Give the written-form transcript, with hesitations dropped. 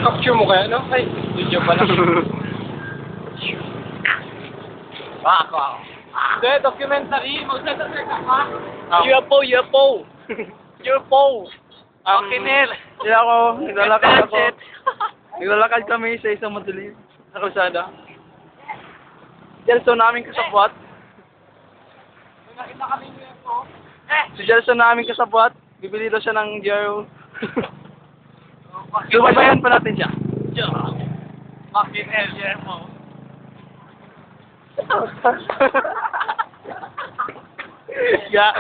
Capture mo kaya, no? Ay, video pala. Ako. Hindi, documentary. Magsasaserta ka. UFO. UFO. Kinil. Hindi ako, naglalakad kami sa isang madilim na kalsada. Jelson namin kasabwat. Nakita kami UFO. Si Jelson namin kasabwat. Bibili daw siya ng gyro. Subaybayan pa natin siya. Kinil, UFO. Yeah,